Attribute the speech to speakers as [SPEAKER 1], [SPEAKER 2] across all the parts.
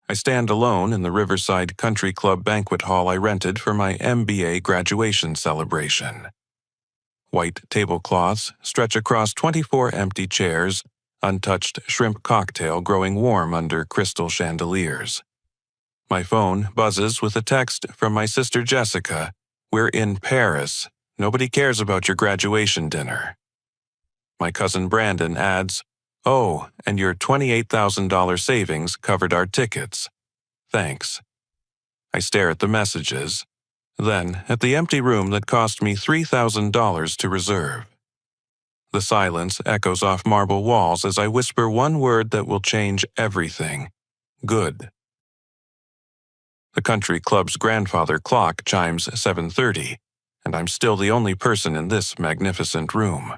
[SPEAKER 1] I stand alone in the Riverside Country Club banquet hall I rented for my MBA graduation celebration. White tablecloths stretch across 24 empty chairs, untouched shrimp cocktail growing warm under crystal chandeliers. My phone buzzes with a text from my sister Jessica. "We're in Paris. Nobody cares about your graduation dinner." My cousin Brandon adds, "Oh, and your $28,000 savings covered our tickets. Thanks." I stare at the messages, then at the empty room that cost me $3,000 to reserve. The silence echoes off marble walls as I whisper one word that will change everything: good. The country club's grandfather clock chimes 7:30, and I'm still the only person in this magnificent room.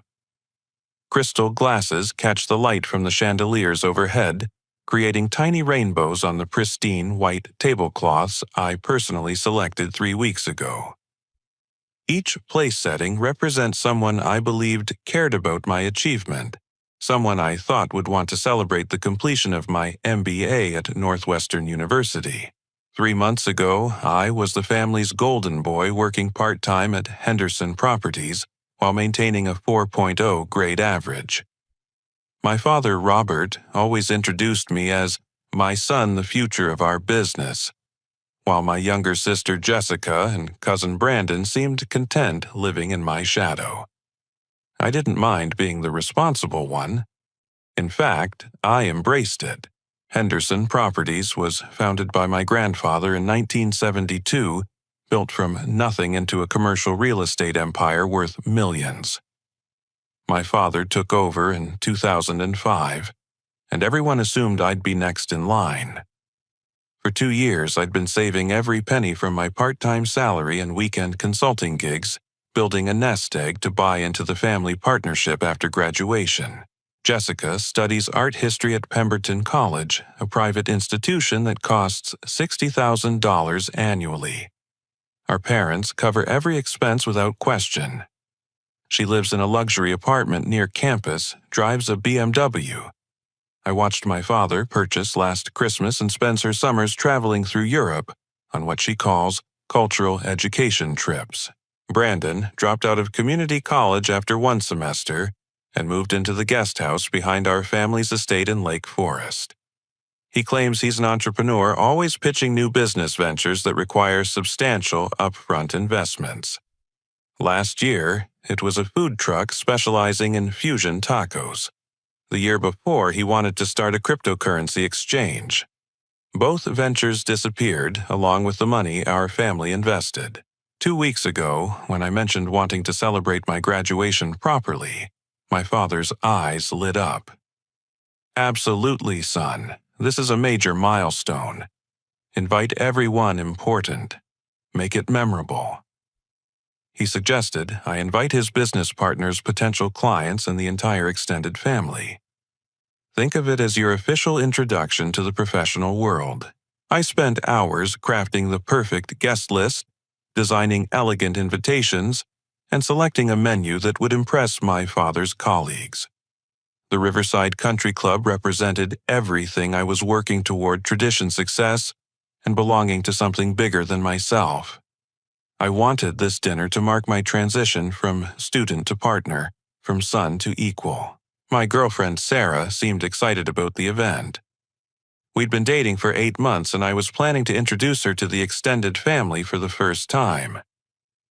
[SPEAKER 1] Crystal glasses catch the light from the chandeliers overhead, creating tiny rainbows on the pristine white tablecloths I personally selected 3 weeks ago. Each place setting represents someone I believed cared about my achievement, someone I thought would want to celebrate the completion of my MBA at Northwestern University. 3 months ago, I was the family's golden boy working part-time at Henderson Properties while maintaining a 4.0 grade average. My father, Robert, always introduced me as "my son, the future of our business," while my younger sister Jessica and cousin Brandon seemed content living in my shadow. I didn't mind being the responsible one. In fact, I embraced it. Henderson Properties was founded by my grandfather in 1972, built from nothing into a commercial real estate empire worth millions. My father took over in 2005, and everyone assumed I'd be next in line. For 2 years, I'd been saving every penny from my part-time salary and weekend consulting gigs, building a nest egg to buy into the family partnership after graduation. Jessica studies art history at Pemberton College, a private institution that costs $60,000 annually. Our parents cover every expense without question. She lives in a luxury apartment near campus, drives a BMW. I watched my father purchase last Christmas and spends her summers traveling through Europe on what she calls cultural education trips. Brandon dropped out of community college after 1 semester and moved into the guest house behind our family's estate in Lake Forest. He claims he's an entrepreneur, always pitching new business ventures that require substantial upfront investments. Last year, it was a food truck specializing in fusion tacos. The year before, he wanted to start a cryptocurrency exchange. Both ventures disappeared, along with the money our family invested. 2 weeks ago, when I mentioned wanting to celebrate my graduation properly, my father's eyes lit up. "Absolutely, son. This is a major milestone. Invite everyone important. Make it memorable." He suggested I invite his business partners, potential clients, and the entire extended family. Think of it as your official introduction to the professional world. I spent hours crafting the perfect guest list, designing elegant invitations, and selecting a menu that would impress my father's colleagues. The Riverside Country Club represented everything I was working toward: tradition, success, and belonging to something bigger than myself. I wanted this dinner to mark my transition from student to partner, from son to equal. My girlfriend Sarah seemed excited about the event. We'd been dating for 8 months, and I was planning to introduce her to the extended family for the first time.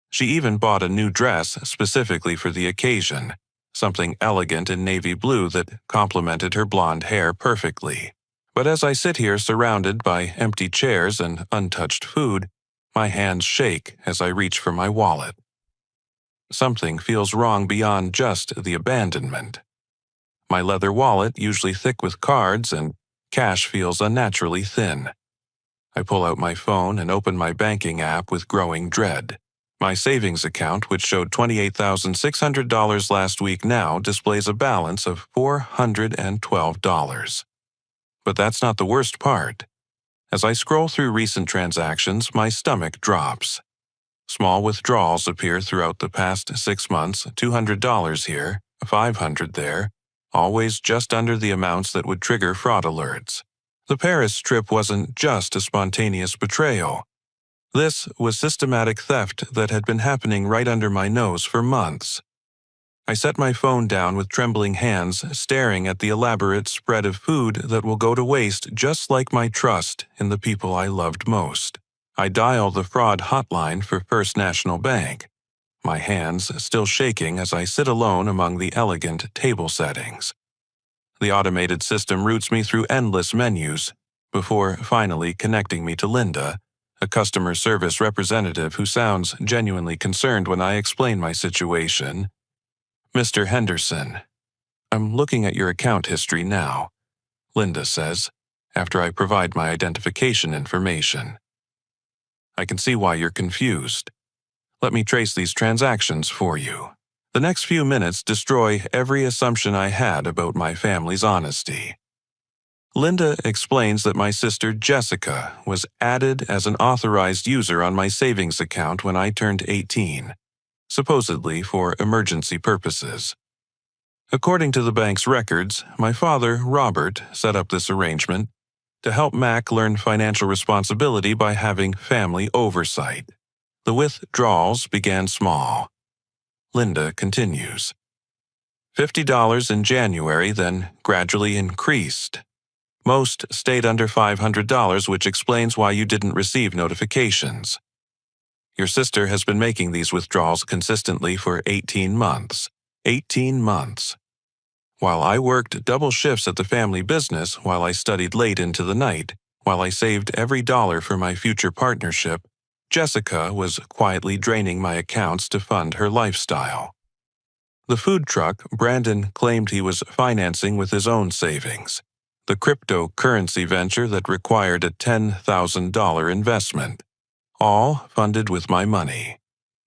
[SPEAKER 1] She even bought a new dress specifically for the occasion, something elegant in navy blue that complemented her blonde hair perfectly. But as I sit here surrounded by empty chairs and untouched food, my hands shake as I reach for my wallet. Something feels wrong beyond just the abandonment. My leather wallet, usually thick with cards and cash, feels unnaturally thin. I pull out my phone and open my banking app with growing dread. My savings account, which showed $28,600 last week, now displays a balance of $412. But that's not the worst part. As I scroll through recent transactions, my stomach drops. Small withdrawals appear throughout the past 6 months, $200 here, $500 there, always just under the amounts that would trigger fraud alerts. The Paris trip wasn't just a spontaneous betrayal. This was systematic theft that had been happening right under my nose for months. I set my phone down with trembling hands, staring at the elaborate spread of food that will go to waste, just like my trust in the people I loved most. I dial the fraud hotline for First National Bank, my hands still shaking as I sit alone among the elegant table settings. The automated system routes me through endless menus before finally connecting me to Linda, a customer service representative who sounds genuinely concerned when I explain my situation. "Mr. Henderson, I'm looking at your account history now," Linda says, after I provide my identification information. "I can see why you're confused. Let me trace these transactions for you." The next few minutes destroy every assumption I had about my family's honesty. Linda explains that my sister Jessica was added as an authorized user on my savings account when I turned 18, supposedly for emergency purposes. According to the bank's records, my father, Robert, set up this arrangement to help Mac learn financial responsibility by having family oversight. The withdrawals began small. Linda continues. $50 in January, then gradually increased. Most stayed under $500, which explains why you didn't receive notifications. Your sister has been making these withdrawals consistently for 18 months. 18 months. While I worked double shifts at the family business, while I studied late into the night, while I saved every dollar for my future partnership, Jessica was quietly draining my accounts to fund her lifestyle. The food truck Brandon claimed he was financing with his own savings, the cryptocurrency venture that required a $10,000 investment, all funded with my money.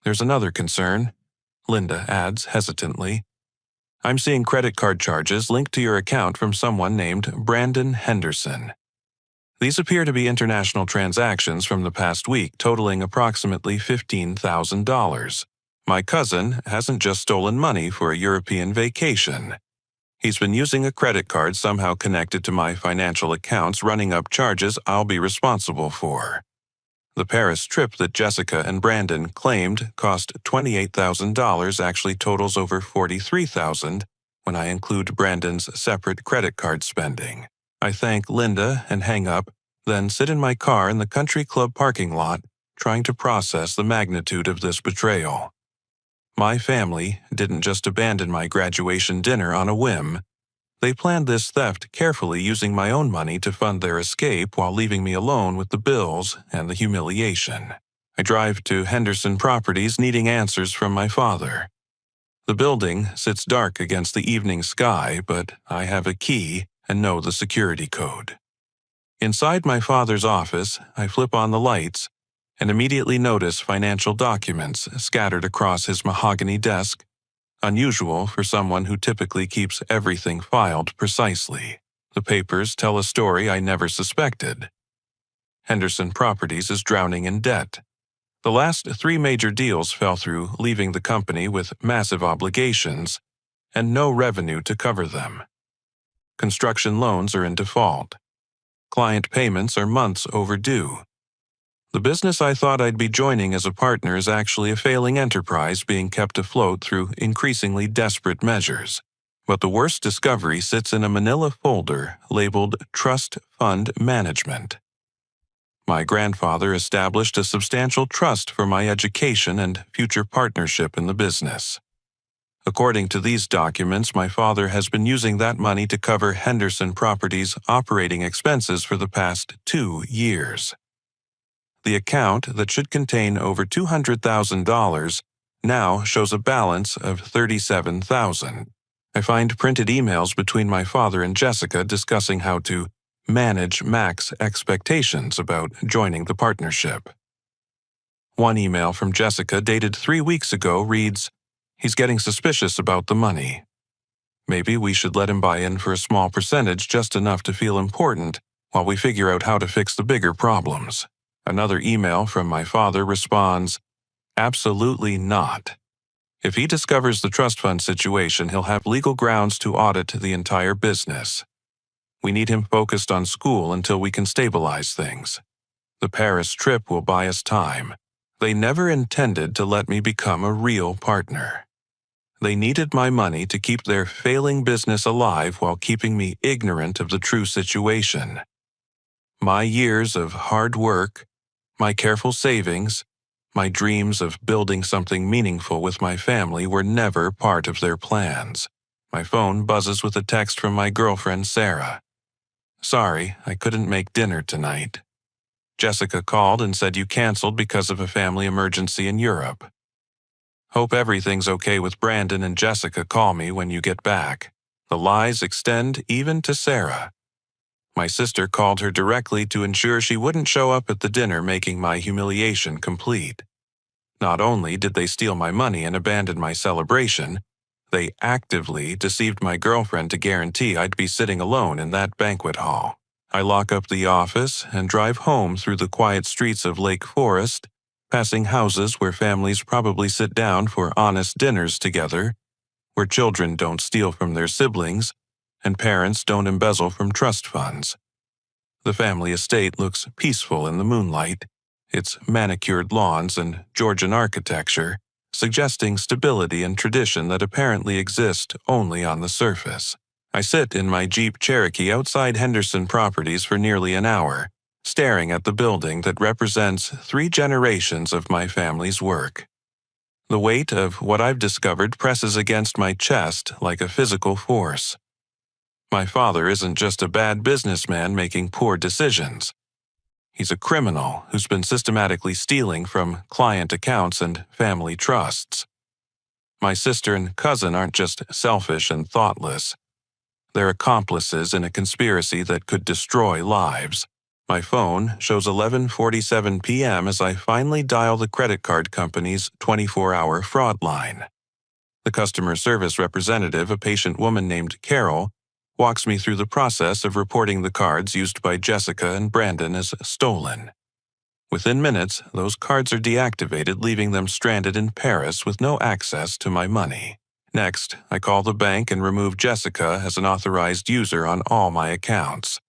[SPEAKER 1] There's another concern, Linda adds hesitantly. I'm seeing credit card charges linked to your account from someone named Brandon Henderson. These appear to be international transactions from the past week totaling approximately $15,000. My cousin hasn't just stolen money for a European vacation. He's been using a credit card somehow connected to my financial accounts, running up charges I'll be responsible for. The Paris trip that Jessica and Brandon claimed cost $28,000 actually totals over $43,000 when I include Brandon's separate credit card spending. I thank Linda and hang up, then sit in my car in the country club parking lot, trying to process the magnitude of this betrayal. My family didn't just abandon my graduation dinner on a whim. They planned this theft carefully, using my own money to fund their escape while leaving me alone with the bills and the humiliation. I drive to Henderson Properties needing answers from my father. The building sits dark against the evening sky, but I have a key and know the security code. Inside my father's office, I flip on the lights and immediately notice financial documents scattered across his mahogany desk, unusual for someone who typically keeps everything filed precisely. The papers tell a story I never suspected. Henderson Properties is drowning in debt. The last 3 major deals fell through, leaving the company with massive obligations and no revenue to cover them. Construction loans are in default. Client payments are months overdue. The business I thought I'd be joining as a partner is actually a failing enterprise being kept afloat through increasingly desperate measures. But the worst discovery sits in a manila folder labeled Trust Fund Management. My grandfather established a substantial trust for my education and future partnership in the business. According to these documents, my father has been using that money to cover Henderson Properties' operating expenses for the past 2 years. The account that should contain over $200,000 now shows a balance of $37,000. I find printed emails between my father and Jessica discussing how to manage Mac's expectations about joining the partnership. One email from Jessica dated 3 weeks ago reads, "He's getting suspicious about the money. Maybe we should let him buy in for a small percentage, just enough to feel important, while we figure out how to fix the bigger problems." Another email from my father responds, "Absolutely not. If he discovers the trust fund situation, he'll have legal grounds to audit the entire business." We need him focused on school until we can stabilize things. The Paris trip will buy us time. They never intended to let me become a real partner. They needed my money to keep their failing business alive while keeping me ignorant of the true situation. My years of hard work, my careful savings, my dreams of building something meaningful with my family were never part of their plans. My phone buzzes with a text from my girlfriend, Sarah. "Sorry, I couldn't make dinner tonight. Jessica called and said you canceled because of a family emergency in Europe. Hope everything's okay with Brandon and Jessica. Call me when you get back." The lies extend even to Sarah. My sister called her directly to ensure she wouldn't show up at the dinner, making my humiliation complete. Not only did they steal my money and abandon my celebration, they actively deceived my girlfriend to guarantee I'd be sitting alone in that banquet hall. I lock up the office and drive home through the quiet streets of Lake Forest, passing houses where families probably sit down for honest dinners together, where children don't steal from their siblings, and parents don't embezzle from trust funds. The family estate looks peaceful in the moonlight, its manicured lawns and Georgian architecture suggesting stability and tradition that apparently exist only on the surface. I sit in my Jeep Cherokee outside Henderson Properties for nearly an hour, staring at the building that represents 3 generations of my family's work. The weight of what I've discovered presses against my chest like a physical force. My father isn't just a bad businessman making poor decisions. He's a criminal who's been systematically stealing from client accounts and family trusts. My sister and cousin aren't just selfish and thoughtless. They're accomplices in a conspiracy that could destroy lives. My phone shows 11:47 p.m. as I finally dial the credit card company's 24-hour fraud line. The customer service representative, a patient woman named Carol, walks me through the process of reporting the cards used by Jessica and Brandon as stolen. Within minutes, those cards are deactivated, leaving them stranded in Paris with no access to my money. Next, I call the bank and remove Jessica as an authorized user on all my accounts.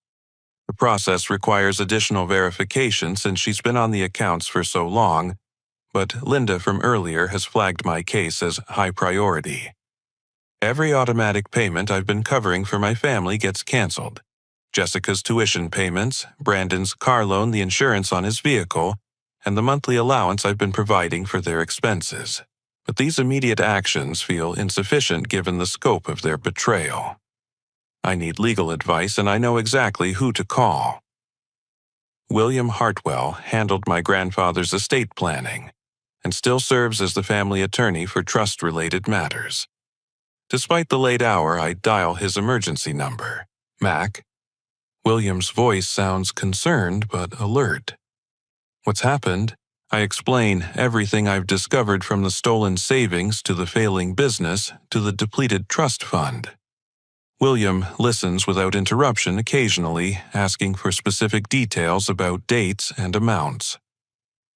[SPEAKER 1] The process requires additional verification since she's been on the accounts for so long, but Linda from earlier has flagged my case as high priority. Every automatic payment I've been covering for my family gets canceled. Jessica's tuition payments, Brandon's car loan, the insurance on his vehicle, and the monthly allowance I've been providing for their expenses. But these immediate actions feel insufficient given the scope of their betrayal. I need legal advice and I know exactly who to call. William Hartwell handled my grandfather's estate planning and still serves as the family attorney for trust-related matters. Despite the late hour, I dial his emergency number. Mac. William's voice sounds concerned but alert. "What's happened?" I explain everything I've discovered from the stolen savings to the failing business to the depleted trust fund. William listens without interruption, occasionally asking for specific details about dates and amounts.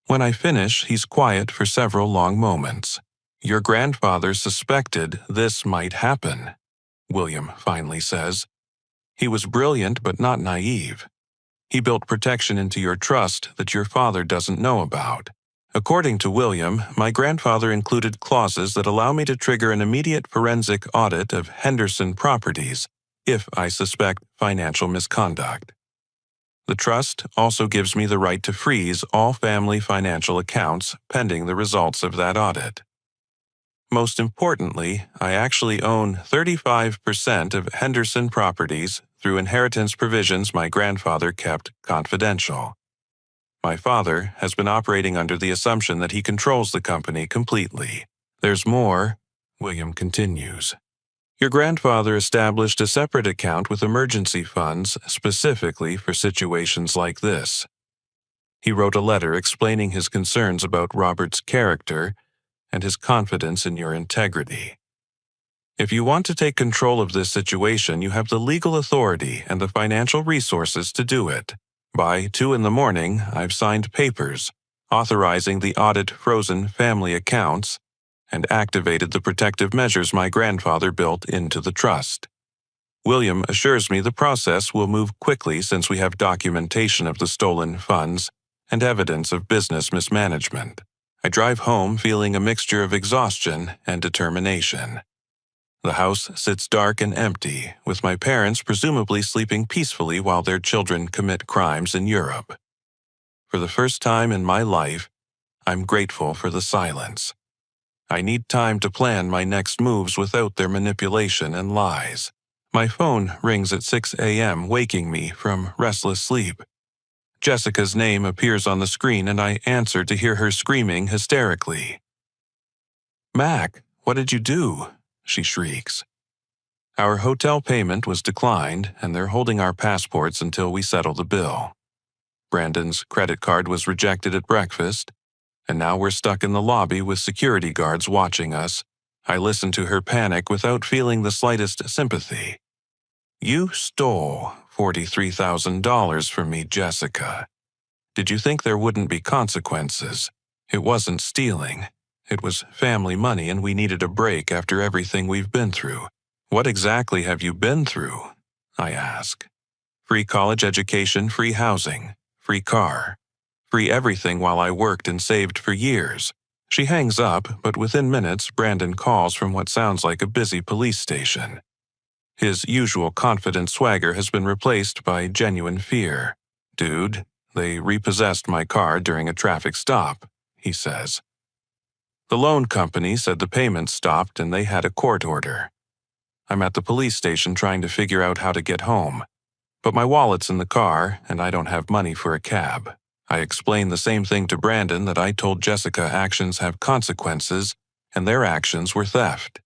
[SPEAKER 1] When I finish, he's quiet for several long moments. "Your grandfather suspected this might happen," William finally says. "He was brilliant but not naive. He built protection into your trust that your father doesn't know about. According to William, my grandfather included clauses that allow me to trigger an immediate forensic audit of Henderson Properties if I suspect financial misconduct. The trust also gives me the right to freeze all family financial accounts pending the results of that audit. Most importantly, I actually own 35% of Henderson Properties through inheritance provisions my grandfather kept confidential. My father has been operating under the assumption that he controls the company completely. There's more," William continues. "Your grandfather established a separate account with emergency funds specifically for situations like this. He wrote a letter explaining his concerns about Robert's character and his confidence in your integrity. If you want to take control of this situation, you have the legal authority and the financial resources to do it. By 2 a.m, I've signed papers authorizing the audit frozen family accounts and activated the protective measures my grandfather built into the trust. William assures me the process will move quickly since we have documentation of the stolen funds and evidence of business mismanagement. I drive home feeling a mixture of exhaustion and determination. The house sits dark and empty, with my parents presumably sleeping peacefully while their children commit crimes in Europe. For the first time in my life, I'm grateful for the silence. I need time to plan my next moves without their manipulation and lies. My phone rings at 6 a.m., waking me from restless sleep. Jessica's name appears on the screen and I answer to hear her screaming hysterically. "Mac, what did you do?" she shrieks. Our hotel payment was declined and they're holding our passports until we settle the bill. Brandon's credit card was rejected at breakfast, and now we're stuck in the lobby with security guards watching us. I listen to her panic without feeling the slightest sympathy. "You stole $43,000 from me, Jessica. Did you think there wouldn't be consequences? It wasn't stealing. It was family money and we needed a break after everything we've been through." "What exactly have you been through?" I ask. "Free college education, free housing, free car. Free everything while I worked and saved for years." She hangs up, but within minutes, Brandon calls from what sounds like a busy police station. His usual confident swagger has been replaced by genuine fear. "Dude, they repossessed my car during a traffic stop," he says. "The loan company said the payments stopped and they had a court order. I'm at the police station trying to figure out how to get home, but my wallet's in the car and I don't have money for a cab." I explain the same thing to Brandon that I told Jessica actions have consequences and their actions were theft.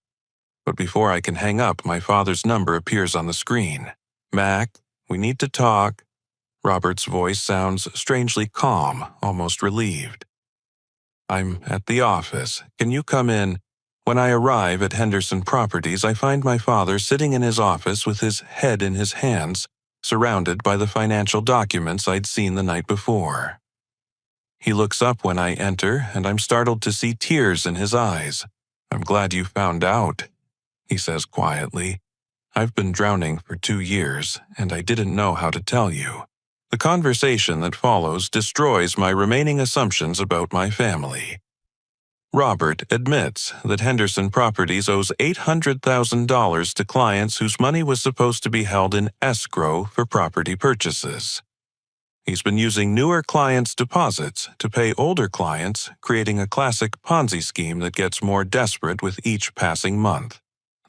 [SPEAKER 1] But before I can hang up, my father's number appears on the screen. "Mac, we need to talk." Robert's voice sounds strangely calm, almost relieved. "I'm at the office. Can you come in?" When I arrive at Henderson Properties, I find my father sitting in his office with his head in his hands, surrounded by the financial documents I'd seen the night before. He looks up when I enter, and I'm startled to see tears in his eyes. "I'm glad you found out," he says quietly. "I've been drowning for 2 years, and I didn't know how to tell you." The conversation that follows destroys my remaining assumptions about my family. Robert admits that Henderson Properties owes $800,000 to clients whose money was supposed to be held in escrow for property purchases. He's been using newer clients' deposits to pay older clients, creating a classic Ponzi scheme that gets more desperate with each passing month.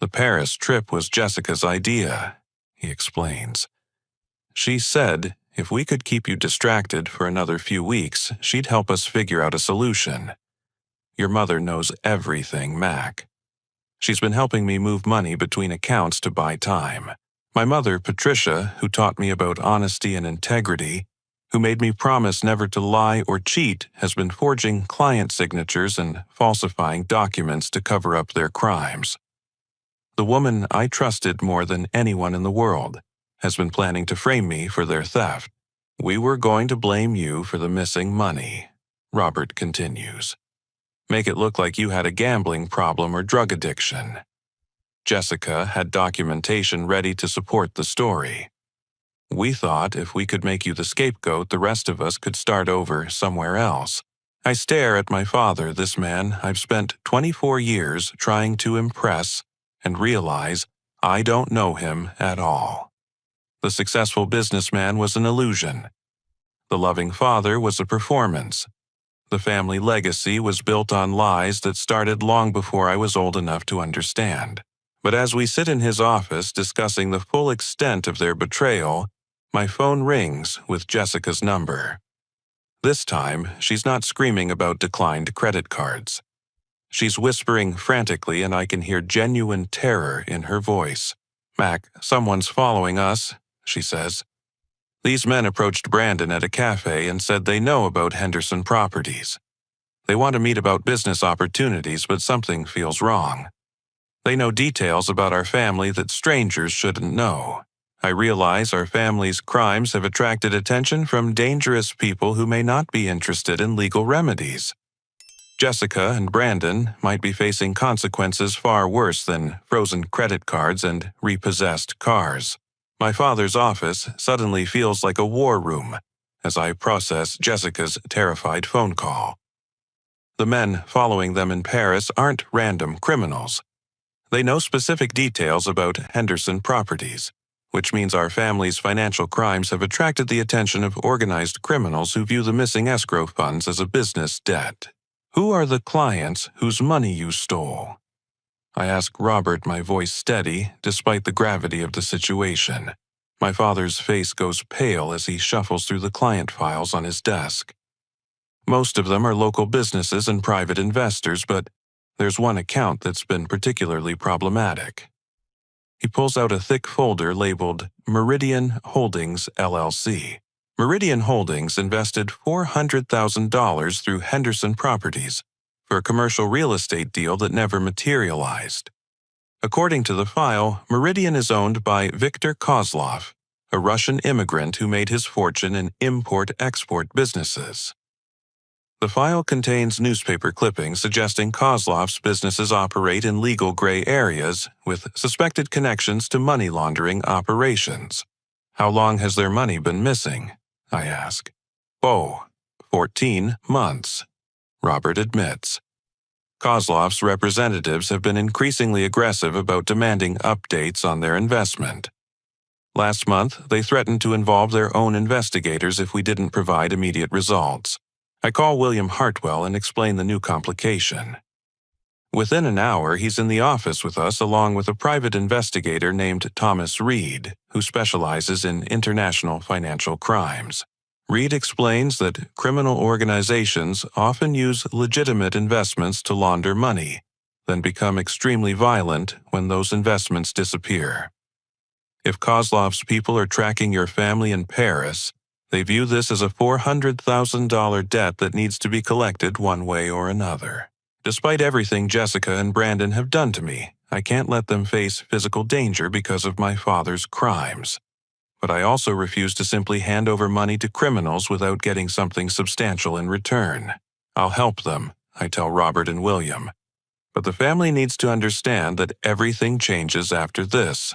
[SPEAKER 1] "The Paris trip was Jessica's idea," he explains. "She said if we could keep you distracted for another few weeks, she'd help us figure out a solution. Your mother knows everything, Mac. She's been helping me move money between accounts to buy time. My mother, Patricia, who taught me about honesty and integrity, who made me promise never to lie or cheat, has been forging client signatures and falsifying documents to cover up their crimes. The woman I trusted more than anyone in the world has been planning to frame me for their theft. We were going to blame you for the missing money," Robert continues. "Make it look like you had a gambling problem or drug addiction." Jessica had documentation ready to support the story. "We thought if we could make you the scapegoat, the rest of us could start over somewhere else." I stare at my father, this man I've spent 24 years trying to impress, and realize I don't know him at all. The successful businessman was an illusion. The loving father was a performance. The family legacy was built on lies that started long before I was old enough to understand. But as we sit in his office discussing the full extent of their betrayal, my phone rings with Jessica's number. This time, she's not screaming about declined credit cards. She's whispering frantically and I can hear genuine terror in her voice. "Mac, someone's following us," she says. "These men approached Brandon at a cafe and said they know about Henderson Properties. They want to meet about business opportunities, but something feels wrong. They know details about our family that strangers shouldn't know. I realize our family's crimes have attracted attention from dangerous people who may not be interested in legal remedies." Jessica and Brandon might be facing consequences far worse than frozen credit cards and repossessed cars. My father's office suddenly feels like a war room as I process Jessica's terrified phone call. The men following them in Paris aren't random criminals. They know specific details about Henderson Properties, which means our family's financial crimes have attracted the attention of organized criminals who view the missing escrow funds as a business debt. Who are the clients whose money you stole? I ask Robert, my voice steady, despite the gravity of the situation. My father's face goes pale as he shuffles through the client files on his desk. Most of them are local businesses and private investors, but there's one account that's been particularly problematic. He pulls out a thick folder labeled Meridian Holdings, LLC. Meridian Holdings invested $400,000 through Henderson Properties for a commercial real estate deal that never materialized. According to the file, Meridian is owned by Viktor Kozlov, a Russian immigrant who made his fortune in import-export businesses. The file contains newspaper clippings suggesting Kozlov's businesses operate in legal gray areas with suspected connections to money laundering operations. How long has their money been missing? I ask. 14 months, Robert admits. Kozlov's representatives have been increasingly aggressive about demanding updates on their investment. Last month, they threatened to involve their own investigators if we didn't provide immediate results. I call William Hartwell and explain the new complication. Within an hour, he's in the office with us along with a private investigator named Thomas Reed, who specializes in international financial crimes. Reed explains that criminal organizations often use legitimate investments to launder money, then become extremely violent when those investments disappear. If Kozlov's people are tracking your family in Paris, they view this as a $400,000 debt that needs to be collected one way or another. Despite everything Jessica and Brandon have done to me, I can't let them face physical danger because of my father's crimes. But I also refuse to simply hand over money to criminals without getting something substantial in return. I'll help them, I tell Robert and William. But the family needs to understand that everything changes after this.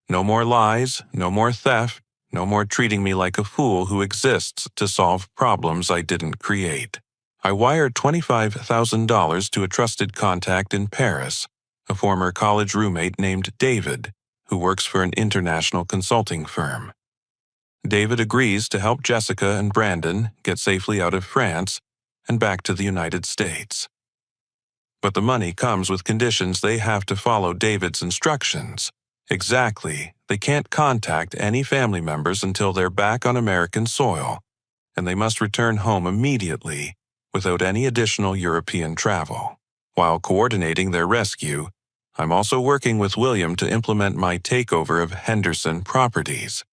[SPEAKER 1] No more lies, no more theft, no more treating me like a fool who exists to solve problems I didn't create. I wired $25,000 to a trusted contact in Paris, a former college roommate named David, who works for an international consulting firm. David agrees to help Jessica and Brandon get safely out of France and back to the United States. But the money comes with conditions. They have to follow David's instructions. Exactly, they can't contact any family members until they're back on American soil, and they must return home immediately without any additional European travel. While coordinating their rescue, I'm also working with William to implement my takeover of Henderson Properties.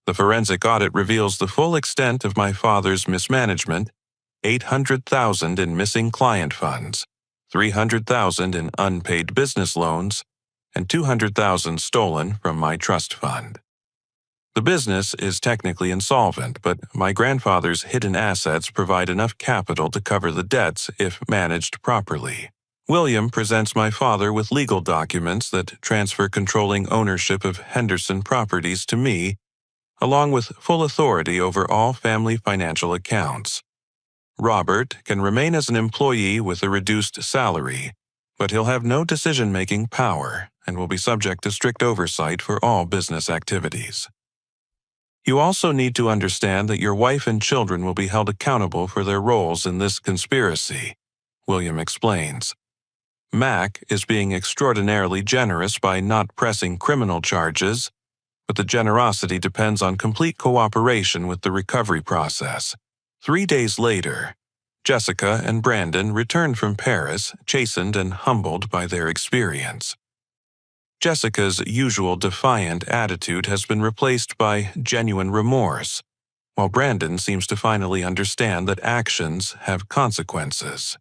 [SPEAKER 1] The forensic audit reveals the full extent of my father's mismanagement: $800,000 in missing client funds, $300,000 in unpaid business loans, and $200,000 stolen from my trust fund. The business is technically insolvent, but my grandfather's hidden assets provide enough capital to cover the debts if managed properly. William presents my father with legal documents that transfer controlling ownership of Henderson Properties to me, along with full authority over all family financial accounts. Robert can remain as an employee with a reduced salary, but he'll have no decision-making power and will be subject to strict oversight for all business activities. You also need to understand that your wife and children will be held accountable for their roles in this conspiracy, William explains. Mac is being extraordinarily generous by not pressing criminal charges, but the generosity depends on complete cooperation with the recovery process. 3 days later, Jessica and Brandon return from Paris, chastened and humbled by their experience. Jessica's usual defiant attitude has been replaced by genuine remorse, while Brandon seems to finally understand that actions have consequences.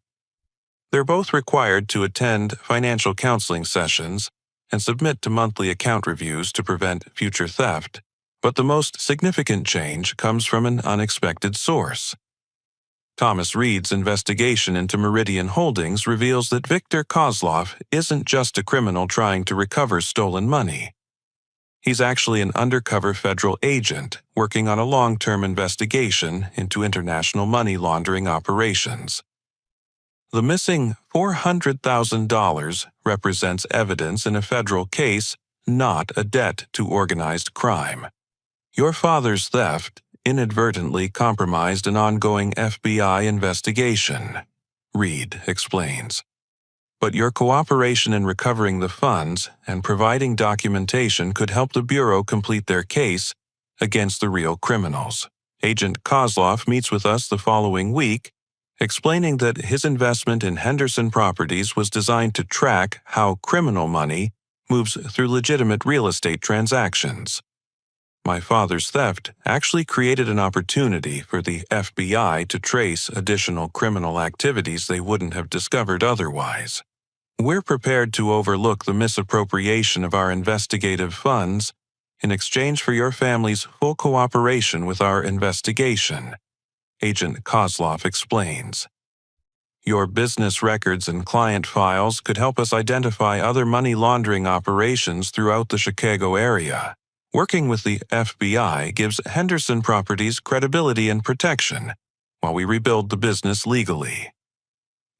[SPEAKER 1] They're both required to attend financial counseling sessions and submit to monthly account reviews to prevent future theft, but the most significant change comes from an unexpected source. Thomas Reed's investigation into Meridian Holdings reveals that Viktor Kozlov isn't just a criminal trying to recover stolen money. He's actually an undercover federal agent working on a long-term investigation into international money laundering operations. The missing $400,000 represents evidence in a federal case, not a debt to organized crime. Your father's theft inadvertently compromised an ongoing FBI investigation, Reed explains. But your cooperation in recovering the funds and providing documentation could help the Bureau complete their case against the real criminals. Agent Kozlov meets with us the following week, explaining that his investment in Henderson Properties was designed to track how criminal money moves through legitimate real estate transactions. My father's theft actually created an opportunity for the FBI to trace additional criminal activities they wouldn't have discovered otherwise. We're prepared to overlook the misappropriation of our investigative funds in exchange for your family's full cooperation with our investigation, Agent Kozlov explains. Your business records and client files could help us identify other money laundering operations throughout the Chicago area. Working with the FBI gives Henderson Properties credibility and protection while we rebuild the business legally.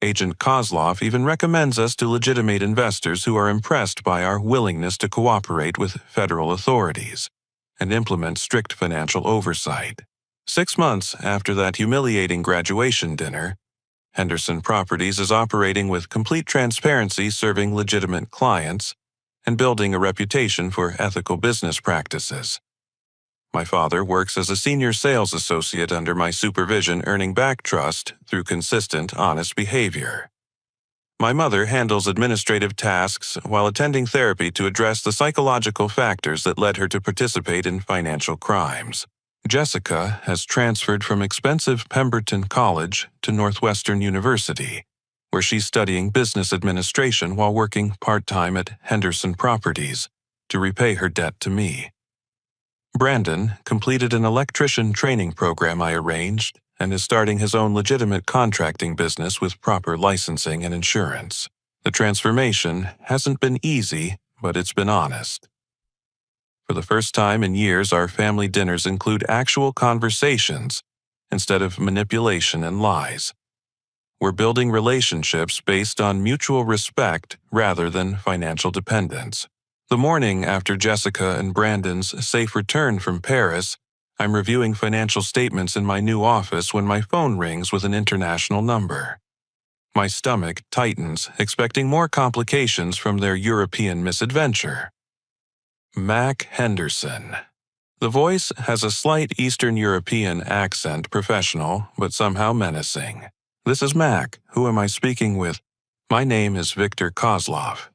[SPEAKER 1] Agent Kozlov even recommends us to legitimate investors who are impressed by our willingness to cooperate with federal authorities and implement strict financial oversight. 6 months after that humiliating graduation dinner, Henderson Properties is operating with complete transparency, serving legitimate clients and building a reputation for ethical business practices. My father works as a senior sales associate under my supervision, earning back trust through consistent, honest behavior. My mother handles administrative tasks while attending therapy to address the psychological factors that led her to participate in financial crimes. Jessica has transferred from expensive Pemberton College to Northwestern University, where she's studying business administration while working part-time at Henderson Properties to repay her debt to me. Brandon completed an electrician training program I arranged and is starting his own legitimate contracting business with proper licensing and insurance. The transformation hasn't been easy, but it's been honest. For the first time in years, our family dinners include actual conversations instead of manipulation and lies. We're building relationships based on mutual respect rather than financial dependence. The morning after Jessica and Brandon's safe return from Paris, I'm reviewing financial statements in my new office when my phone rings with an international number. My stomach tightens, expecting more complications from their European misadventure. Mac Henderson. The voice has a slight Eastern European accent, professional, but somehow menacing. This is Mac. Who am I speaking with? My name is Viktor Kozlov.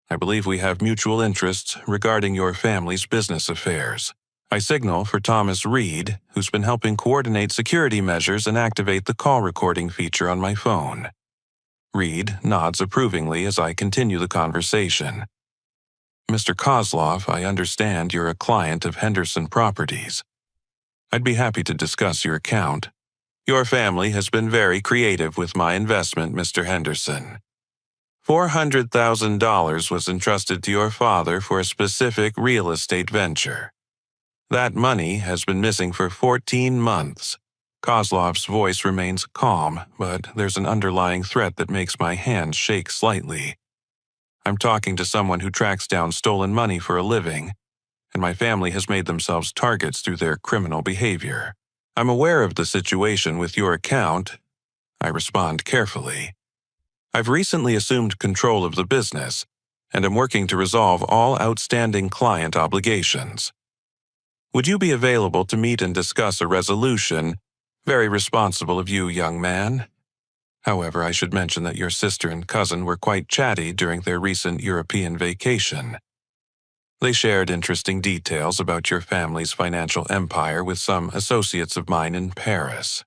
[SPEAKER 1] I believe we have mutual interests regarding your family's business affairs. I signal for Thomas Reed, who's been helping coordinate security measures and activate the call recording feature on my phone. Reed nods approvingly as I continue the conversation. Mr. Kozlov, I understand you're a client of Henderson Properties. I'd be happy to discuss your account. Your family has been very creative with my investment, Mr. Henderson. $400,000 was entrusted to your father for a specific real estate venture. That money has been missing for 14 months. Kozlov's voice remains calm, but there's an underlying threat that makes my hands shake slightly. I'm talking to someone who tracks down stolen money for a living, and my family has made themselves targets through their criminal behavior. I'm aware of the situation with your account. I respond carefully. I've recently assumed control of the business, and am working to resolve all outstanding client obligations. Would you be available to meet and discuss a resolution? Very responsible of you, young man. However, I should mention that your sister and cousin were quite chatty during their recent European vacation. They shared interesting details about your family's financial empire with some associates of mine in Paris.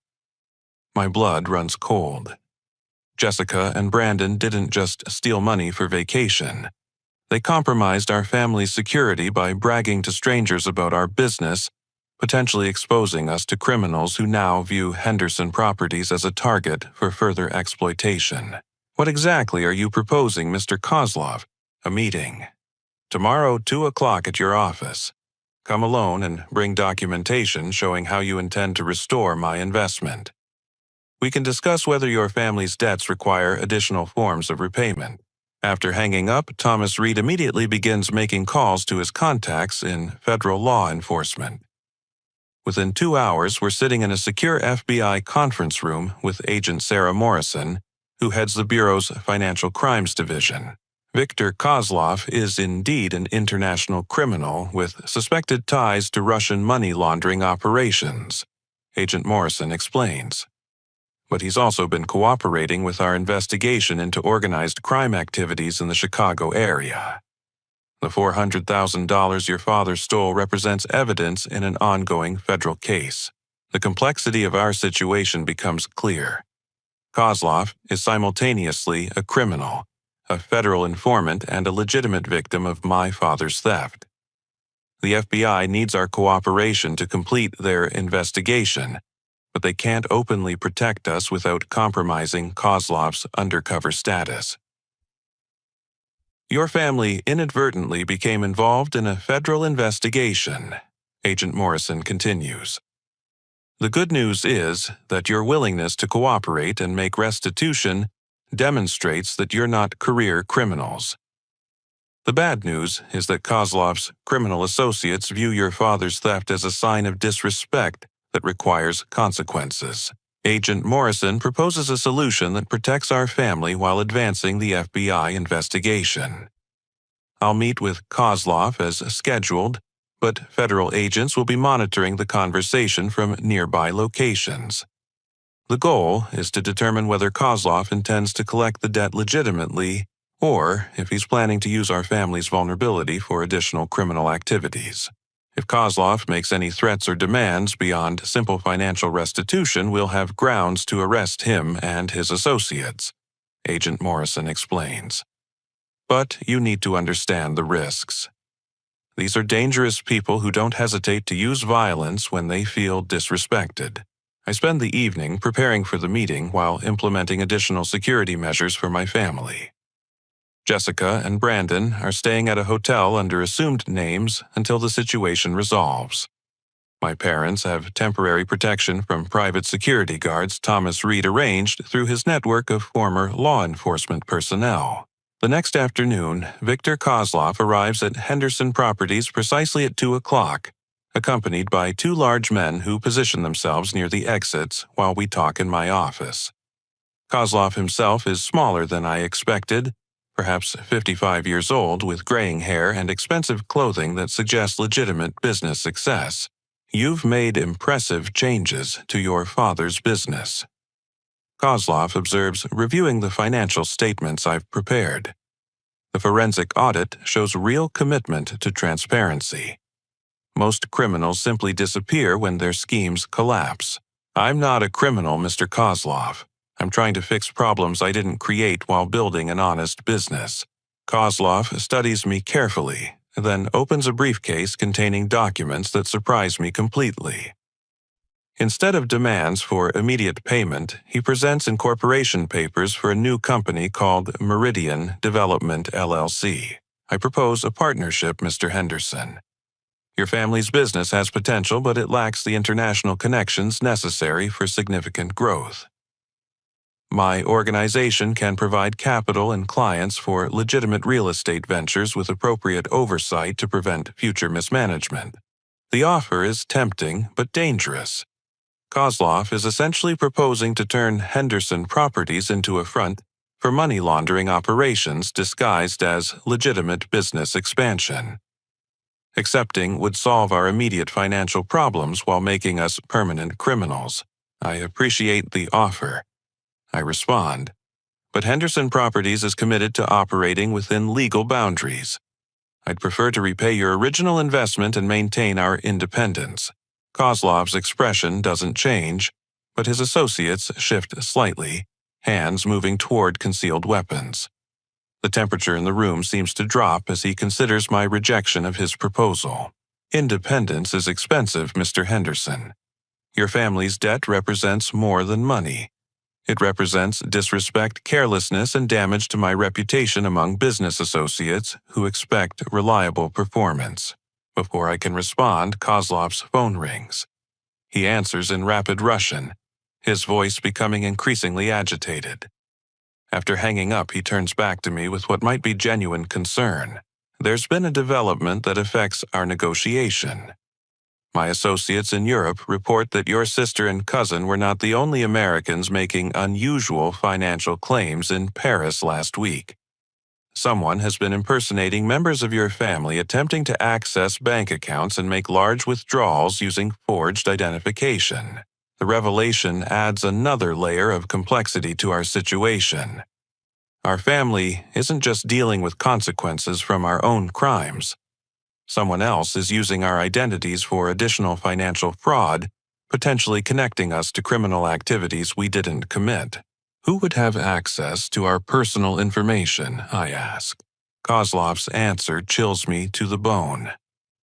[SPEAKER 1] My blood runs cold. Jessica and Brandon didn't just steal money for vacation. They compromised our family's security by bragging to strangers about our business potentially exposing us to criminals who now view Henderson Properties as a target for further exploitation. What exactly are you proposing, Mr. Kozlov? A meeting. Tomorrow, 2 o'clock at your office. Come alone and bring documentation showing how you intend to restore my investment. We can discuss whether your family's debts require additional forms of repayment. After hanging up, Thomas Reed immediately begins making calls to his contacts in federal law enforcement. Within 2 hours, we're sitting in a secure FBI conference room with Agent Sarah Morrison, who heads the Bureau's Financial Crimes Division. Viktor Kozlov is indeed an international criminal with suspected ties to Russian money laundering operations, Agent Morrison explains. But he's also been cooperating with our investigation into organized crime activities in the Chicago area. The $400,000 your father stole represents evidence in an ongoing federal case. The complexity of our situation becomes clear. Kozlov is simultaneously a criminal, a federal informant, and a legitimate victim of my father's theft. The FBI needs our cooperation to complete their investigation, but they can't openly protect us without compromising Kozlov's undercover status. Your family inadvertently became involved in a federal investigation, Agent Morrison continues. The good news is that your willingness to cooperate and make restitution demonstrates that you're not career criminals. The bad news is that Kozlov's criminal associates view your father's theft as a sign of disrespect that requires consequences. Agent Morrison proposes a solution that protects our family while advancing the FBI investigation. I'll meet with Kozlov as scheduled, but federal agents will be monitoring the conversation from nearby locations. The goal is to determine whether Kozlov intends to collect the debt legitimately or if he's planning to use our family's vulnerability for additional criminal activities. If Kozlov makes any threats or demands beyond simple financial restitution, we'll have grounds to arrest him and his associates, Agent Morrison explains. But you need to understand the risks. These are dangerous people who don't hesitate to use violence when they feel disrespected. I spend the evening preparing for the meeting while implementing additional security measures for my family. Jessica and Brandon are staying at a hotel under assumed names until the situation resolves. My parents have temporary protection from private security guards Thomas Reed arranged through his network of former law enforcement personnel. The next afternoon, Viktor Kozlov arrives at Henderson Properties precisely at 2 o'clock, accompanied by 2 large men who position themselves near the exits while we talk in my office. Kozlov himself is smaller than I expected, perhaps 55 years old with graying hair and expensive clothing that suggests legitimate business success. You've made impressive changes to your father's business. Kozlov observes, reviewing the financial statements I've prepared. The forensic audit shows real commitment to transparency. Most criminals simply disappear when their schemes collapse. I'm not a criminal, Mr. Kozlov. I'm trying to fix problems I didn't create while building an honest business. Kozlov studies me carefully, then opens a briefcase containing documents that surprise me completely. Instead of demands for immediate payment, he presents incorporation papers for a new company called Meridian Development LLC. I propose a partnership, Mr. Henderson. Your family's business has potential, but it lacks the international connections necessary for significant growth. My organization can provide capital and clients for legitimate real estate ventures with appropriate oversight to prevent future mismanagement. The offer is tempting but dangerous. Kozlov is essentially proposing to turn Henderson Properties into a front for money laundering operations disguised as legitimate business expansion. Accepting would solve our immediate financial problems while making us permanent criminals. I appreciate the offer, I respond, but Henderson Properties is committed to operating within legal boundaries. I'd prefer to repay your original investment and maintain our independence. Kozlov's expression doesn't change, but his associates shift slightly, hands moving toward concealed weapons. The temperature in the room seems to drop as he considers my rejection of his proposal. Independence is expensive, Mr. Henderson. Your family's debt represents more than money. It represents disrespect, carelessness, and damage to my reputation among business associates who expect reliable performance. Before I can respond, Kozlov's phone rings. He answers in rapid Russian, his voice becoming increasingly agitated. After hanging up, he turns back to me with what might be genuine concern. There's been a development that affects our negotiation. My associates in Europe report that your sister and cousin were not the only Americans making unusual financial claims in Paris last week. Someone has been impersonating members of your family attempting to access bank accounts and make large withdrawals using forged identification. The revelation adds another layer of complexity to our situation. Our family isn't just dealing with consequences from our own crimes. Someone else is using our identities for additional financial fraud, potentially connecting us to criminal activities we didn't commit. Who would have access to our personal information, I ask. Kozlov's answer chills me to the bone.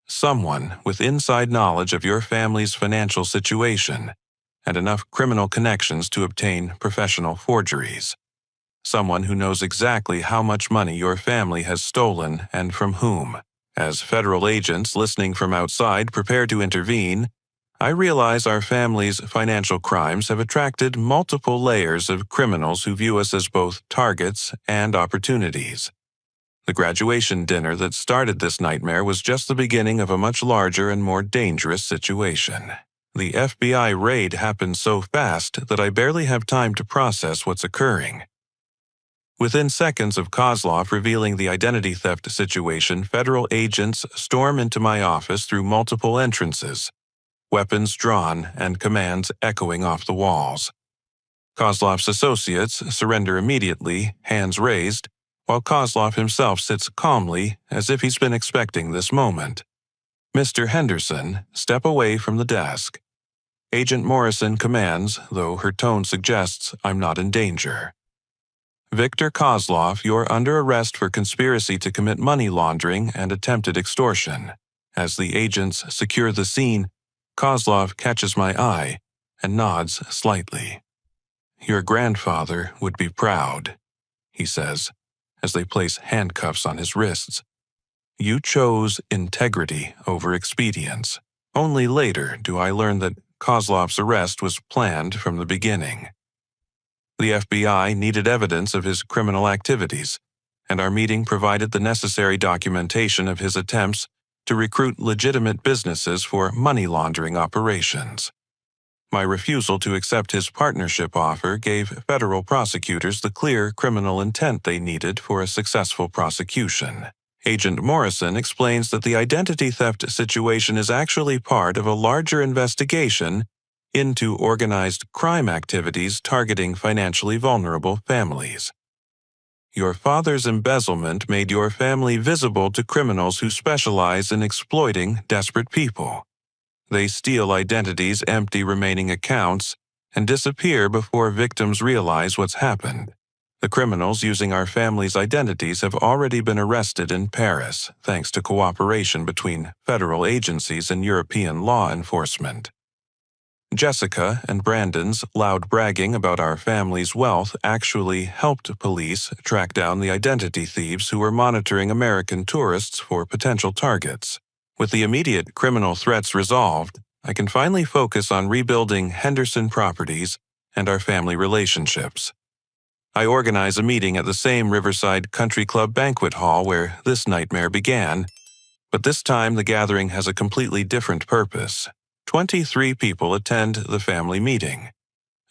[SPEAKER 1] Someone with inside knowledge of your family's financial situation and enough criminal connections to obtain professional forgeries. Someone who knows exactly how much money your family has stolen and from whom. As federal agents listening from outside prepare to intervene, I realize our family's financial crimes have attracted multiple layers of criminals who view us as both targets and opportunities. The graduation dinner that started this nightmare was just the beginning of a much larger and more dangerous situation. The FBI raid happened so fast that I barely have time to process what's occurring. Within seconds of Kozlov revealing the identity theft situation, federal agents storm into my office through multiple entrances, weapons drawn and commands echoing off the walls. Kozlov's associates surrender immediately, hands raised, while Kozlov himself sits calmly as if he's been expecting this moment. Mr. Henderson, step away from the desk. Agent Morrison commands, though her tone suggests I'm not in danger. Victor Kozlov, you're under arrest for conspiracy to commit money laundering and attempted extortion. As the agents secure the scene, Kozlov catches my eye and nods slightly. Your grandfather would be proud, he says, as they place handcuffs on his wrists. You chose integrity over expedience. Only later do I learn that Kozlov's arrest was planned from the beginning. The FBI needed evidence of his criminal activities, and our meeting provided the necessary documentation of his attempts to recruit legitimate businesses for money laundering operations. My refusal to accept his partnership offer gave federal prosecutors the clear criminal intent they needed for a successful prosecution. Agent Morrison explains that the identity theft situation is actually part of a larger investigation into organized crime activities targeting financially vulnerable families. Your father's embezzlement made your family visible to criminals who specialize in exploiting desperate people. They steal identities, empty remaining accounts, and disappear before victims realize what's happened. The criminals using our family's identities have already been arrested in Paris, thanks to cooperation between federal agencies and European law enforcement. Jessica and Brandon's loud bragging about our family's wealth actually helped police track down the identity thieves who were monitoring American tourists for potential targets. With the immediate criminal threats resolved, I can finally focus on rebuilding Henderson Properties and our family relationships. I organize a meeting at the same Riverside Country Club banquet hall where this nightmare began, but this time the gathering has a completely different purpose. 23 people attend the family meeting.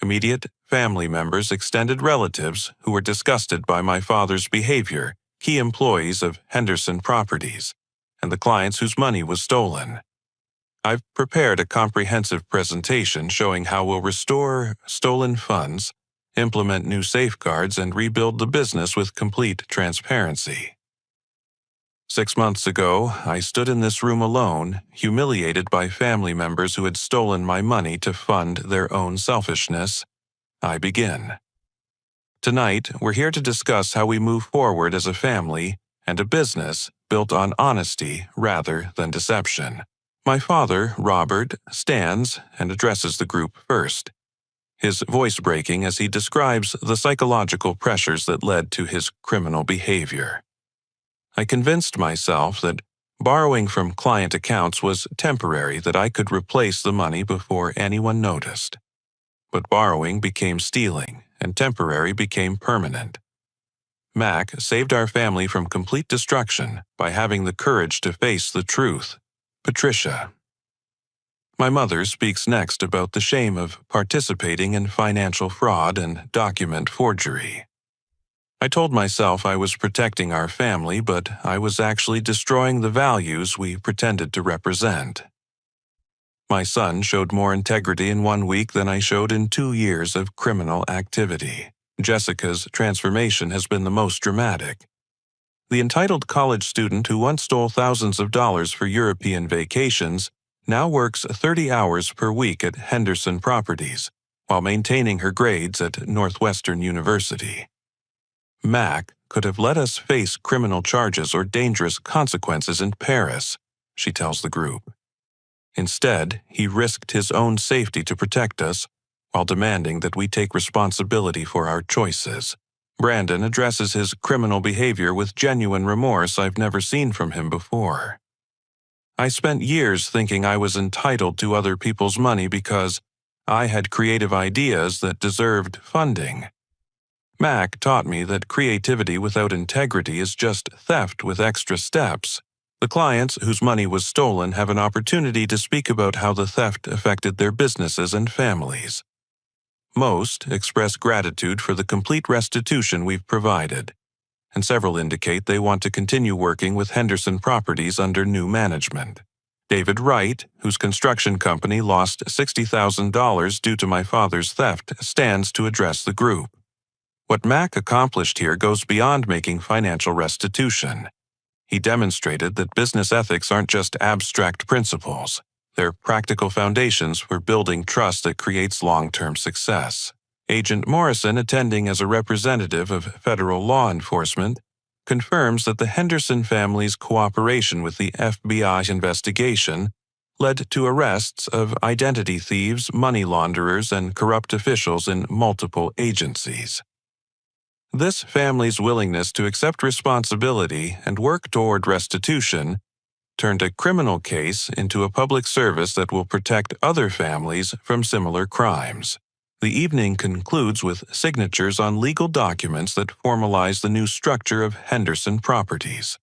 [SPEAKER 1] Immediate family members, extended relatives who were disgusted by my father's behavior, key employees of Henderson Properties, and the clients whose money was stolen. I've prepared a comprehensive presentation showing how we'll restore stolen funds, implement new safeguards, and rebuild the business with complete transparency. 6 months ago, I stood in this room alone, humiliated by family members who had stolen my money to fund their own selfishness. I begin. Tonight, we're here to discuss how we move forward as a family and a business built on honesty rather than deception. My father, Robert, stands and addresses the group first, his voice breaking as he describes the psychological pressures that led to his criminal behavior. I convinced myself that borrowing from client accounts was temporary, that I could replace the money before anyone noticed. But borrowing became stealing, and temporary became permanent. Mac saved our family from complete destruction by having the courage to face the truth. Patricia. My mother speaks next about the shame of participating in financial fraud and document forgery. I told myself I was protecting our family, but I was actually destroying the values we pretended to represent. My son showed more integrity in 1 week than I showed in 2 years of criminal activity. Jessica's transformation has been the most dramatic. The entitled college student who once stole thousands of dollars for European vacations now works 30 hours per week at Henderson Properties while maintaining her grades at Northwestern University. Mac could have let us face criminal charges or dangerous consequences in Paris, she tells the group. Instead, he risked his own safety to protect us while demanding that we take responsibility for our choices. Brandon addresses his criminal behavior with genuine remorse I've never seen from him before. I spent years thinking I was entitled to other people's money because I had creative ideas that deserved funding. Mac taught me that creativity without integrity is just theft with extra steps. The clients whose money was stolen have an opportunity to speak about how the theft affected their businesses and families. Most express gratitude for the complete restitution we've provided, and several indicate they want to continue working with Henderson Properties under new management. David Wright, whose construction company lost $60,000 due to my father's theft, stands to address the group. What Mac accomplished here goes beyond making financial restitution. He demonstrated that business ethics aren't just abstract principles. They're practical foundations for building trust that creates long-term success. Agent Morrison, attending as a representative of federal law enforcement, confirms that the Henderson family's cooperation with the FBI investigation led to arrests of identity thieves, money launderers, and corrupt officials in multiple agencies. This family's willingness to accept responsibility and work toward restitution turned a criminal case into a public service that will protect other families from similar crimes. The evening concludes with signatures on legal documents that formalize the new structure of Henderson Properties.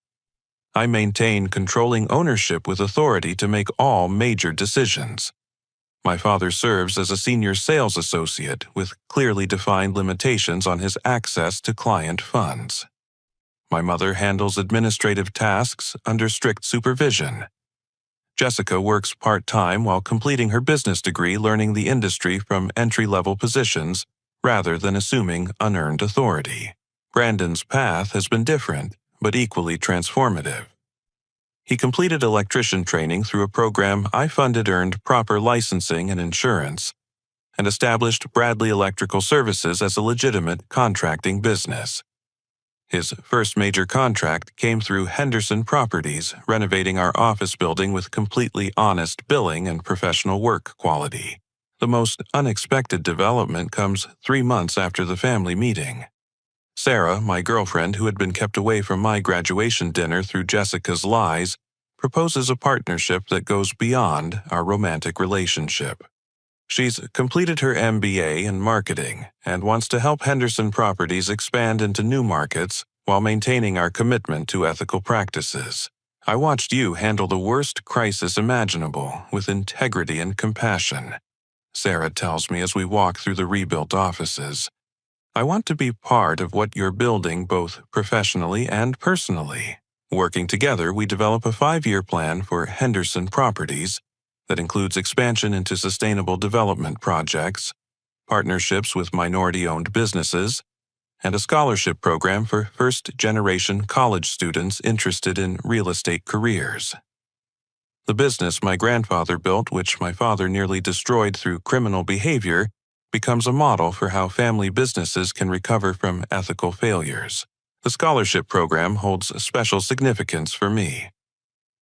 [SPEAKER 1] I maintain controlling ownership with authority to make all major decisions. My father serves as a senior sales associate with clearly defined limitations on his access to client funds. My mother handles administrative tasks under strict supervision. Jessica works part-time while completing her business degree, learning the industry from entry-level positions rather than assuming unearned authority. Brandon's path has been different, but equally transformative. He completed electrician training through a program I funded, earned proper licensing and insurance, and established Bradley Electrical Services as a legitimate contracting business. His first major contract came through Henderson Properties, renovating our office building with completely honest billing and professional work quality. The most unexpected development comes 3 months after the family meeting. Sarah, my girlfriend who had been kept away from my graduation dinner through Jessica's lies, proposes a partnership that goes beyond our romantic relationship. She's completed her MBA in marketing and wants to help Henderson Properties expand into new markets while maintaining our commitment to ethical practices. I watched you handle the worst crisis imaginable with integrity and compassion, Sarah tells me as we walk through the rebuilt offices. I want to be part of what you're building both professionally and personally. Working together, we develop a 5-year plan for Henderson Properties that includes expansion into sustainable development projects, partnerships with minority-owned businesses, and a scholarship program for first-generation college students interested in real estate careers. The business my grandfather built, which my father nearly destroyed through criminal behavior, becomes a model for how family businesses can recover from ethical failures. The scholarship program holds special significance for me.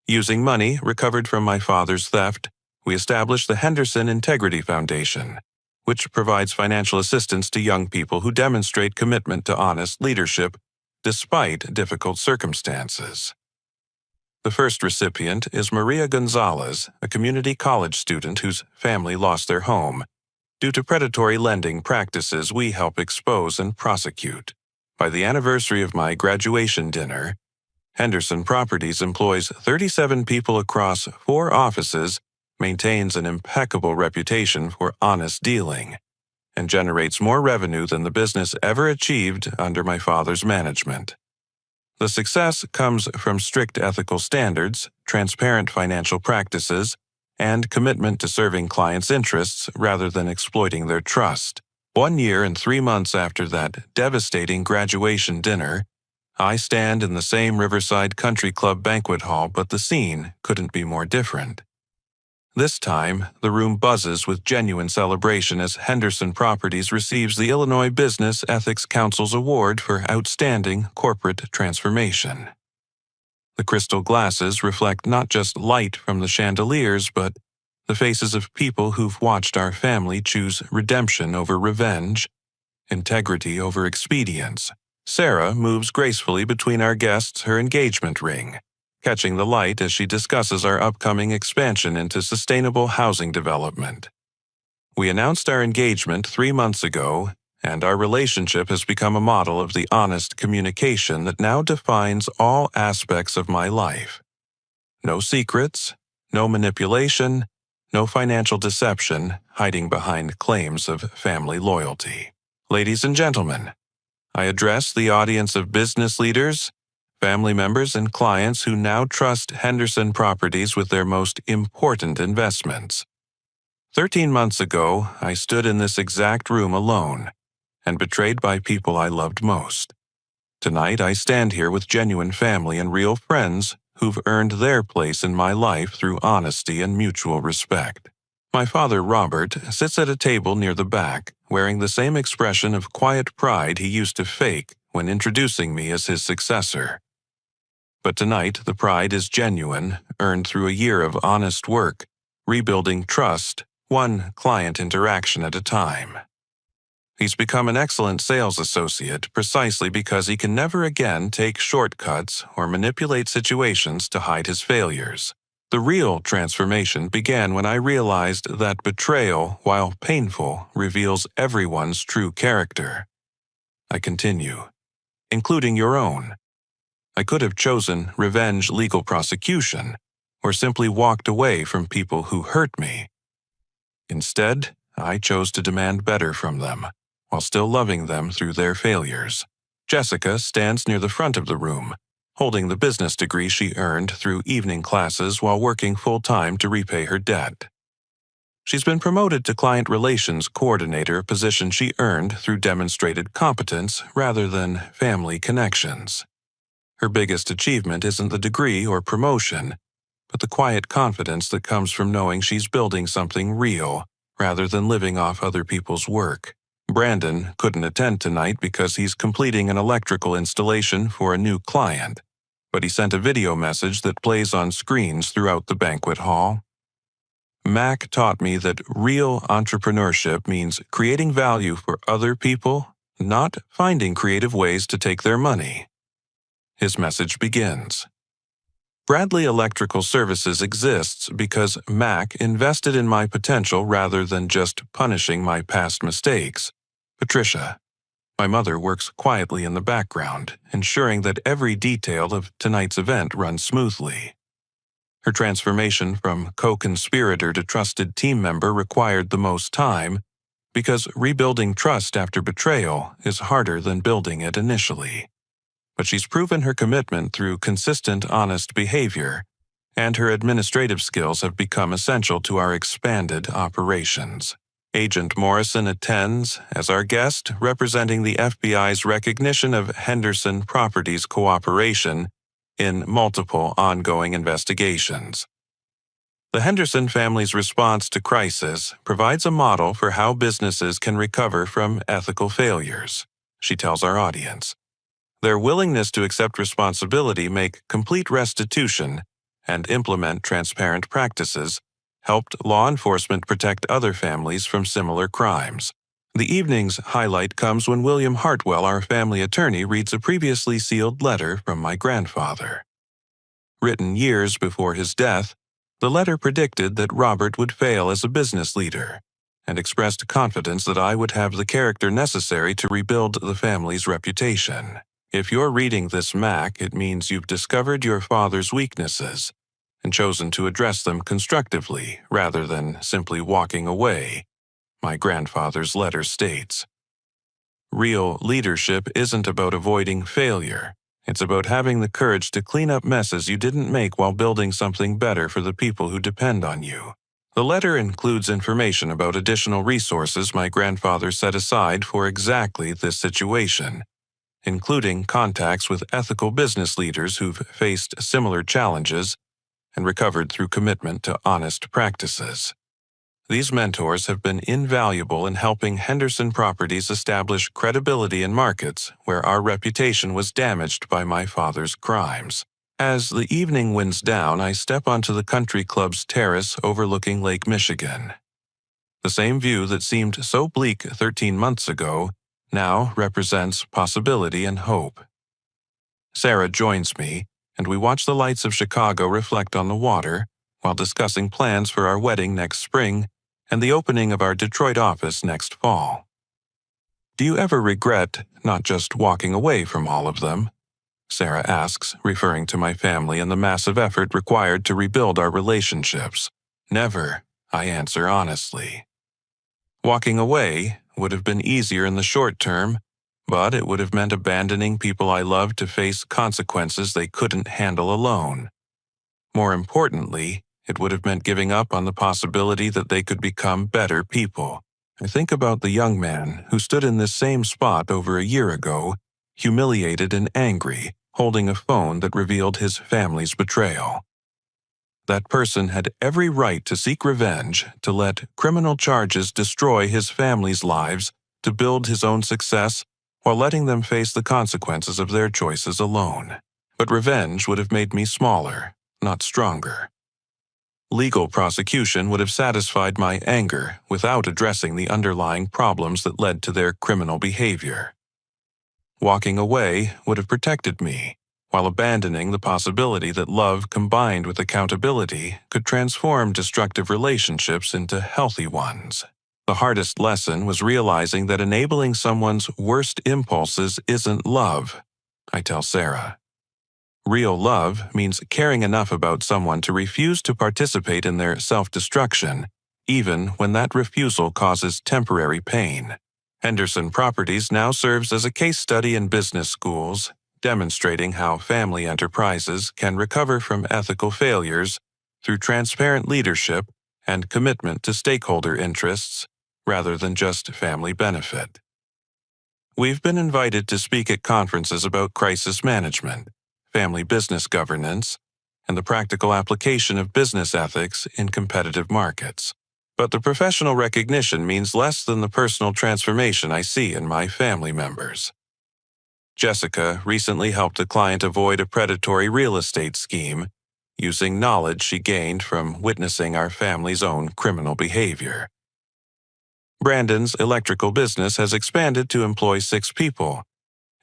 [SPEAKER 1] Using money recovered from my father's theft, we established the Henderson Integrity Foundation, which provides financial assistance to young people who demonstrate commitment to honest leadership despite difficult circumstances. The first recipient is Maria Gonzalez, a community college student whose family lost their home due to predatory lending practices we help expose and prosecute. By the anniversary of my graduation dinner, Henderson Properties employs 37 people across 4 offices, maintains an impeccable reputation for honest dealing, and generates more revenue than the business ever achieved under my father's management. The success comes from strict ethical standards, transparent financial practices, and commitment to serving clients' interests rather than exploiting their trust. 1 year and 3 months after that devastating graduation dinner, I stand in the same Riverside Country Club banquet hall, but the scene couldn't be more different. This time, the room buzzes with genuine celebration as Henderson Properties receives the Illinois Business Ethics Council's award for outstanding corporate transformation. The crystal glasses reflect not just light from the chandeliers, but the faces of people who've watched our family choose redemption over revenge, integrity over expedience. Sarah moves gracefully between our guests, her engagement ring, catching the light as she discusses our upcoming expansion into sustainable housing development. We announced our engagement 3 months ago, and our relationship has become a model of the honest communication that now defines all aspects of my life. No secrets, no manipulation, no financial deception hiding behind claims of family loyalty. Ladies and gentlemen, I address the audience of business leaders, family members, and clients who now trust Henderson Properties with their most important investments. 13 months ago, I stood in this exact room alone and betrayed by people I loved most. Tonight, I stand here with genuine family and real friends who've earned their place in my life through honesty and mutual respect. My father, Robert, sits at a table near the back, wearing the same expression of quiet pride he used to fake when introducing me as his successor. But tonight, the pride is genuine, earned through a year of honest work, rebuilding trust, one client interaction at a time. He's become an excellent sales associate precisely because he can never again take shortcuts or manipulate situations to hide his failures. The real transformation began when I realized that betrayal, while painful, reveals everyone's true character. I continue, including your own. I could have chosen revenge legal prosecution, or simply walked away from people who hurt me. Instead, I chose to demand better from them, while still loving them through their failures. Jessica stands near the front of the room, holding the business degree she earned through evening classes while working full-time to repay her debt. She's been promoted to Client Relations Coordinator, a position she earned through demonstrated competence rather than family connections. Her biggest achievement isn't the degree or promotion, but the quiet confidence that comes from knowing she's building something real rather than living off other people's work. Brandon couldn't attend tonight because he's completing an electrical installation for a new client, but he sent a video message that plays on screens throughout the banquet hall. Mac taught me that real entrepreneurship means creating value for other people, not finding creative ways to take their money. His message begins. Bradley Electrical Services exists because Mac invested in my potential rather than just punishing my past mistakes. Patricia, my mother, works quietly in the background, ensuring that every detail of tonight's event runs smoothly. Her transformation from co-conspirator to trusted team member required the most time because rebuilding trust after betrayal is harder than building it initially. But she's proven her commitment through consistent, honest behavior, and her administrative skills have become essential to our expanded operations. Agent Morrison attends as our guest, representing the FBI's recognition of Henderson Properties' cooperation in multiple ongoing investigations. The Henderson family's response to crisis provides a model for how businesses can recover from ethical failures, she tells our audience. Their willingness to accept responsibility make complete restitution and implement transparent practices, helped law enforcement protect other families from similar crimes. The evening's highlight comes when William Hartwell, our family attorney, reads a previously sealed letter from my grandfather. Written years before his death, the letter predicted that Robert would fail as a business leader and expressed confidence that I would have the character necessary to rebuild the family's reputation. If you're reading this, Mac, it means you've discovered your father's weaknesses and chosen to address them constructively rather than simply walking away, my grandfather's letter states. Real leadership isn't about avoiding failure. It's about having the courage to clean up messes you didn't make while building something better for the people who depend on you. The letter includes information about additional resources my grandfather set aside for exactly this situation, including contacts with ethical business leaders who've faced similar challenges and recovered through commitment to honest practices. These mentors have been invaluable in helping Henderson Properties establish credibility in markets where our reputation was damaged by my father's crimes. As the evening winds down, I step onto the country club's terrace overlooking Lake Michigan. The same view that seemed so bleak 13 months ago now represents possibility and hope. Sarah joins me, and we watch the lights of Chicago reflect on the water while discussing plans for our wedding next spring and the opening of our Detroit office next fall. Do you ever regret not just walking away from all of them? Sarah asks, referring to my family and the massive effort required to rebuild our relationships. Never, I answer honestly. Walking away would have been easier in the short term, but it would have meant abandoning people I loved to face consequences they couldn't handle alone. More importantly, it would have meant giving up on the possibility that they could become better people. I think about the young man who stood in this same spot over a year ago, humiliated and angry, holding a phone that revealed his family's betrayal. That person had every right to seek revenge, to let criminal charges destroy his family's lives, to build his own success, while letting them face the consequences of their choices alone. But revenge would have made me smaller, not stronger. Legal prosecution would have satisfied my anger without addressing the underlying problems that led to their criminal behavior. Walking away would have protected me, while abandoning the possibility that love combined with accountability could transform destructive relationships into healthy ones. The hardest lesson was realizing that enabling someone's worst impulses isn't love, I tell Sarah. Real love means caring enough about someone to refuse to participate in their self-destruction, even when that refusal causes temporary pain. Henderson Properties now serves as a case study in business schools, demonstrating how family enterprises can recover from ethical failures through transparent leadership and commitment to stakeholder interests rather than just family benefit. We've been invited to speak at conferences about crisis management, family business governance, and the practical application of business ethics in competitive markets. But the professional recognition means less than the personal transformation I see in my family members. Jessica recently helped a client avoid a predatory real estate scheme using knowledge she gained from witnessing our family's own criminal behavior. Brandon's electrical business has expanded to employ 6 people,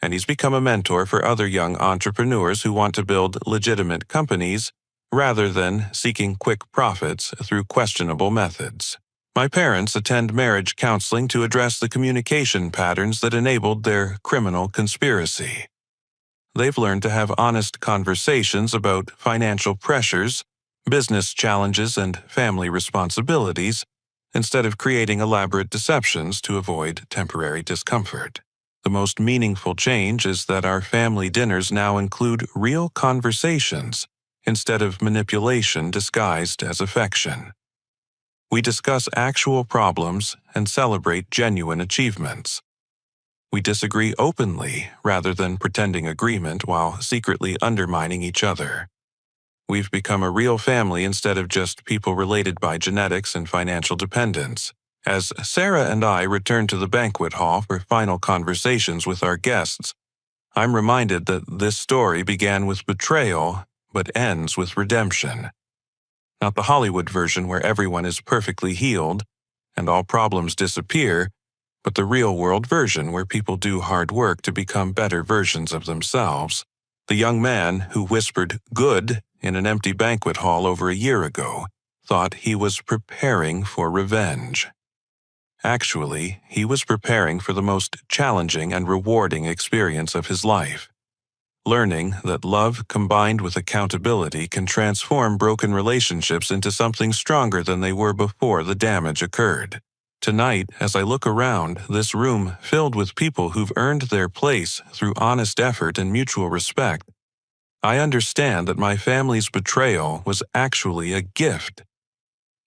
[SPEAKER 1] and he's become a mentor for other young entrepreneurs who want to build legitimate companies rather than seeking quick profits through questionable methods. My parents attend marriage counseling to address the communication patterns that enabled their criminal conspiracy. They've learned to have honest conversations about financial pressures, business challenges, and family responsibilities, instead of creating elaborate deceptions to avoid temporary discomfort. The most meaningful change is that our family dinners now include real conversations instead of manipulation disguised as affection. We discuss actual problems and celebrate genuine achievements. We disagree openly rather than pretending agreement while secretly undermining each other. We've become a real family instead of just people related by genetics and financial dependence. As Sarah and I return to the banquet hall for final conversations with our guests, I'm reminded that this story began with betrayal, but ends with redemption. Not the Hollywood version where everyone is perfectly healed and all problems disappear, but the real-world version where people do hard work to become better versions of themselves. The young man who whispered "good" in an empty banquet hall over a year ago thought he was preparing for revenge. Actually, he was preparing for the most challenging and rewarding experience of his life. Learning that love combined with accountability can transform broken relationships into something stronger than they were before the damage occurred. Tonight, as I look around, this room filled with people who've earned their place through honest effort and mutual respect, I understand that my family's betrayal was actually a gift.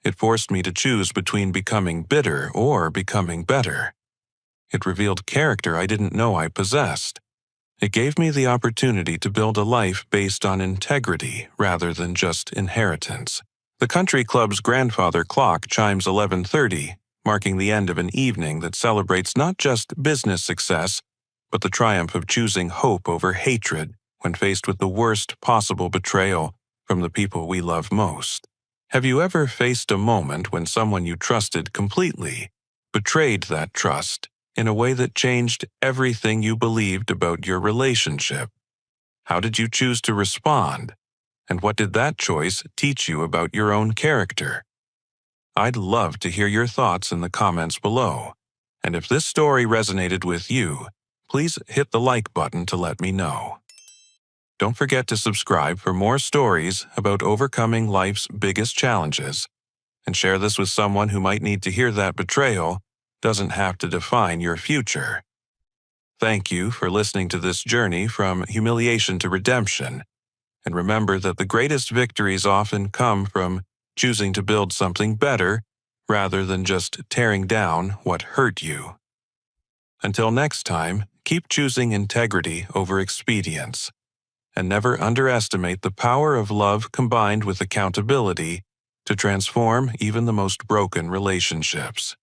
[SPEAKER 1] It forced me to choose between becoming bitter or becoming better. It revealed character I didn't know I possessed. It gave me the opportunity to build a life based on integrity rather than just inheritance. The country club's grandfather clock chimes 11:30, marking the end of an evening that celebrates not just business success, but the triumph of choosing hope over hatred when faced with the worst possible betrayal from the people we love most. Have you ever faced a moment when someone you trusted completely betrayed that trust in a way that changed everything you believed about your relationship? How did you choose to respond? And what did that choice teach you about your own character? I'd love to hear your thoughts in the comments below. And if this story resonated with you, please hit the like button to let me know. Don't forget to subscribe for more stories about overcoming life's biggest challenges, and share this with someone who might need to hear that betrayal doesn't have to define your future. Thank you for listening to this journey from humiliation to redemption, and remember that the greatest victories often come from choosing to build something better rather than just tearing down what hurt you. Until next time, keep choosing integrity over expedience, and never underestimate the power of love combined with accountability to transform even the most broken relationships.